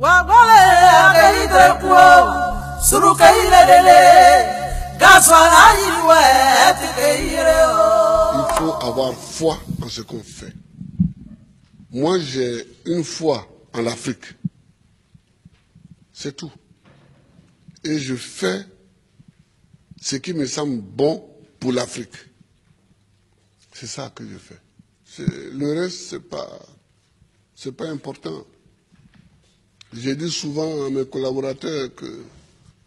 Il faut avoir foi en ce qu'on fait. Moi, j'ai une foi en l'Afrique. C'est tout. Et je fais ce qui me semble bon pour l'Afrique. C'est ça que je fais. Le reste, c'est pas important. J'ai dit souvent à mes collaborateurs que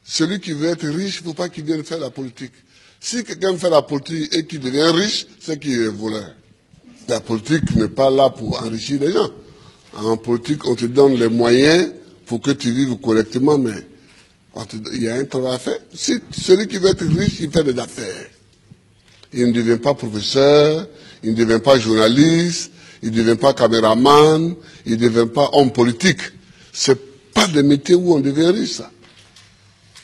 celui qui veut être riche, il ne faut pas qu'il vienne faire la politique. Si quelqu'un fait la politique et qu'il devient riche, c'est qu'il est voleur. La politique n'est pas là pour enrichir les gens. En politique, on te donne les moyens pour que tu vives correctement, mais il y a un travail à faire. Si celui qui veut être riche, il fait des affaires. Il ne devient pas professeur, il ne devient pas journaliste, il ne devient pas caméraman, il ne devient pas homme politique. C'est pas des métiers où on devient riche, ça.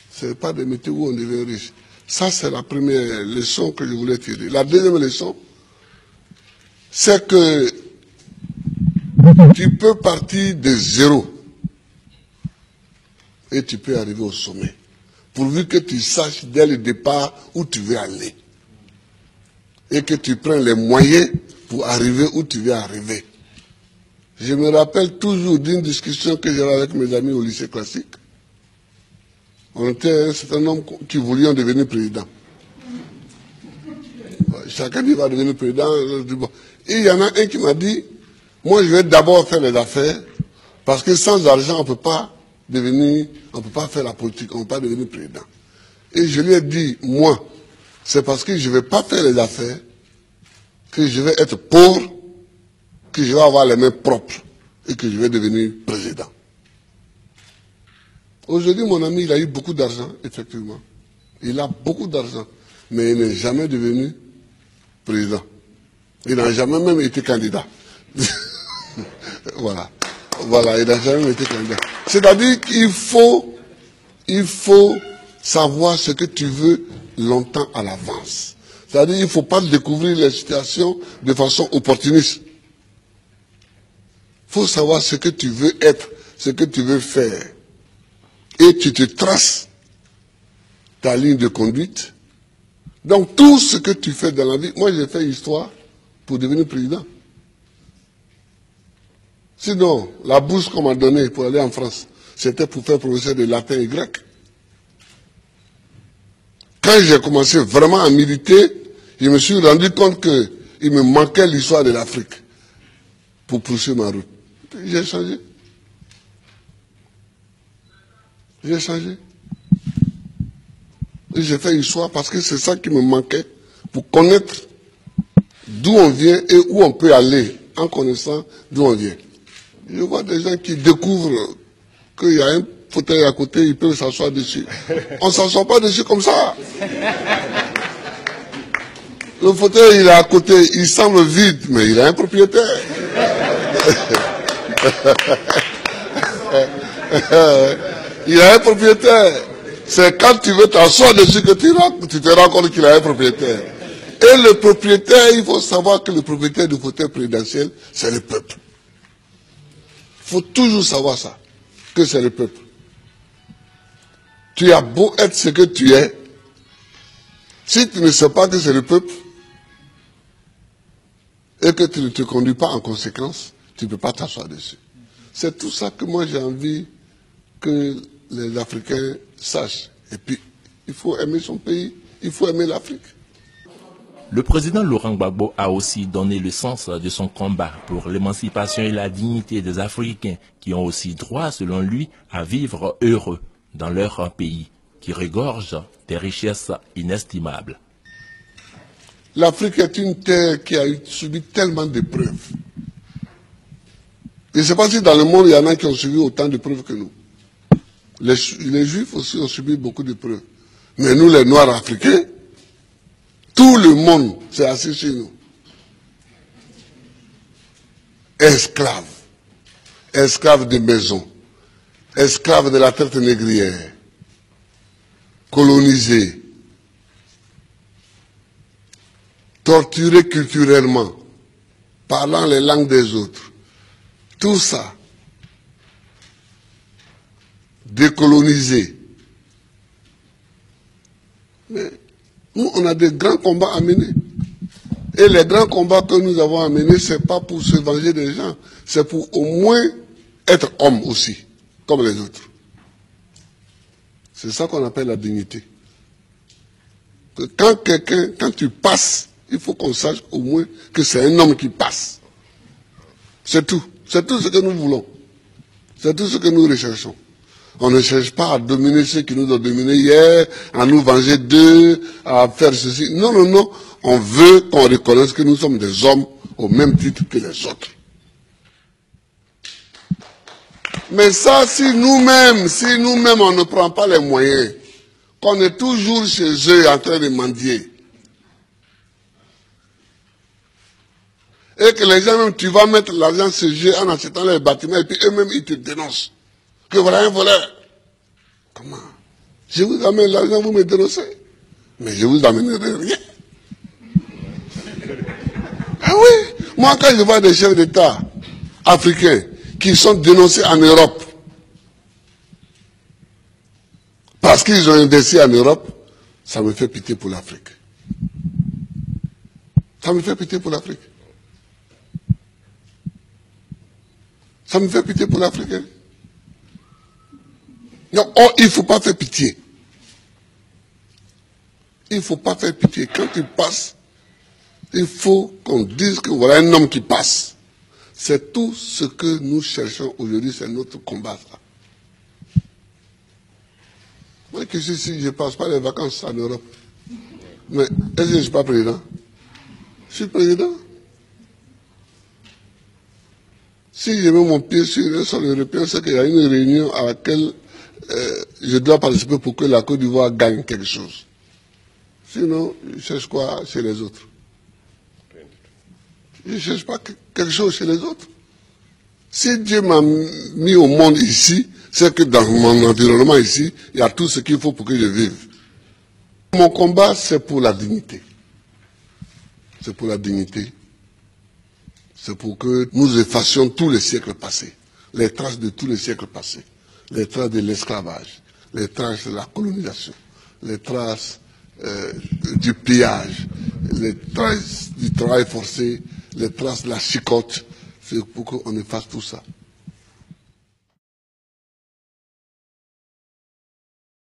C'est pas des métiers où on devient riche. Ça, c'est la première leçon que je voulais tirer. La deuxième leçon, c'est que tu peux partir de zéro et tu peux arriver au sommet. Pourvu que tu saches dès le départ où tu veux aller. Et que tu prennes les moyens pour arriver où tu veux arriver. Je me rappelle toujours d'une discussion que j'avais avec mes amis au lycée classique. On était un certain nombre qui voulions devenir président. Chacun dit va devenir président. Et il y en a un qui m'a dit, moi je vais d'abord faire les affaires, parce que sans argent on ne peut pas faire la politique, on ne peut pas devenir président. Et je lui ai dit, moi, c'est parce que je ne vais pas faire les affaires, que je vais être pauvre, que je vais avoir les mains propres et que je vais devenir président. Aujourd'hui, mon ami, il a eu beaucoup d'argent, effectivement. Il a beaucoup d'argent, mais il n'est jamais devenu président. Il n'a jamais même été candidat. Voilà, il n'a jamais été candidat. C'est-à-dire qu'il faut savoir ce que tu veux longtemps à l'avance. C'est-à-dire qu'il ne faut pas découvrir les situations de façon opportuniste. Il faut savoir ce que tu veux être, ce que tu veux faire. Et tu te traces ta ligne de conduite. Donc tout ce que tu fais dans la vie, moi j'ai fait histoire pour devenir président. Sinon, la bourse qu'on m'a donnée pour aller en France, c'était pour faire professeur de latin et grec. Quand j'ai commencé vraiment à militer, je me suis rendu compte qu'il me manquait l'histoire de l'Afrique pour poursuivre ma route. J'ai changé. J'ai changé. Et j'ai fait histoire parce que c'est ça qui me manquait pour connaître d'où on vient et où on peut aller en connaissant d'où on vient. Je vois des gens qui découvrent qu'il y a un fauteuil à côté, ils peuvent s'asseoir dessus. On ne s'assoit pas dessus comme ça. Le fauteuil, il est à côté, il semble vide, mais il a un propriétaire. Il a un propriétaire. C'est quand tu veux t'asseoir dessus que tu te rends compte qu'il a un propriétaire. Et le propriétaire, il faut savoir que le propriétaire du fauteuil présidentiel, c'est le peuple. Il faut toujours savoir ça, que c'est le peuple. Tu as beau être ce que tu es, si tu ne sais pas que c'est le peuple, et que tu ne te conduis pas en conséquence, tu ne peux pas t'asseoir dessus. C'est tout ça que moi j'ai envie que les Africains sachent. Et puis, il faut aimer son pays, il faut aimer l'Afrique. Le président Laurent Gbagbo a aussi donné le sens de son combat pour l'émancipation et la dignité des Africains qui ont aussi droit, selon lui, à vivre heureux dans leur pays, qui regorge des richesses inestimables. L'Afrique est une terre qui a subi tellement d'épreuves. Je ne sais pas si dans le monde, il y en a qui ont subi autant d'épreuves que nous. Les Juifs aussi ont subi beaucoup d'épreuves. Mais nous, les Noirs africains, tout le monde s'est assis sur nous. Esclaves. Esclaves de maison. Esclaves de la traite négrière. Colonisés. Torturés culturellement. Parlant les langues des autres. Tout ça. décoloniser. Mais nous, on a des grands combats à mener. Et les grands combats que nous avons à mener, ce n'est pas pour se venger des gens, c'est pour au moins être homme aussi, comme les autres. C'est ça qu'on appelle la dignité. Que quand tu passes, il faut qu'on sache au moins que c'est un homme qui passe. C'est tout. C'est tout ce que nous voulons. C'est tout ce que nous recherchons. On ne cherche pas à dominer ceux qui nous ont dominés hier, à nous venger d'eux, à faire ceci. Non, non, non. On veut qu'on reconnaisse que nous sommes des hommes au même titre que les autres. Mais ça, si nous-mêmes, on ne prend pas les moyens, qu'on est toujours chez eux en train de mendier, et que les gens, même, tu vas mettre l'argent chez eux en achetant les bâtiments, et puis eux-mêmes, ils te dénoncent. Que voilà un voleur. Comment? Je vous amène l'argent, vous me dénoncez. Mais je vous amènerai rien. Ah oui, moi quand je vois des chefs d'État africains qui sont dénoncés en Europe parce qu'ils ont investi en Europe, ça me fait pitié pour l'Afrique. Ça me fait pitié pour l'Afrique. Ça me fait pitié pour l'Afrique. Hein? Non, oh, il ne faut pas faire pitié. Il ne faut pas faire pitié. Quand tu passes, il faut qu'on dise que voilà un homme qui passe. C'est tout ce que nous cherchons aujourd'hui, c'est notre combat. Ça. Moi qui suis ici, je ne passe pas les vacances en Europe. Mais est-ce que je ne suis pas président? Je suis président. Si je mets mon pied sur le sol européen, c'est qu'il y a une réunion à laquelle je dois participer pour que la Côte d'Ivoire gagne quelque chose. Sinon, je cherche quoi chez les autres? Je ne cherche pas quelque chose chez les autres. Si Dieu m'a mis au monde ici, c'est que dans mon environnement ici, il y a tout ce qu'il faut pour que je vive. Mon combat, c'est pour la dignité. C'est pour la dignité. C'est pour que nous effacions tous les siècles passés, les traces de tous les siècles passés, les traces de l'esclavage, les traces de la colonisation, les traces du pillage, les traces du travail forcé, les traces de la chicote. C'est pour qu'on efface tout ça.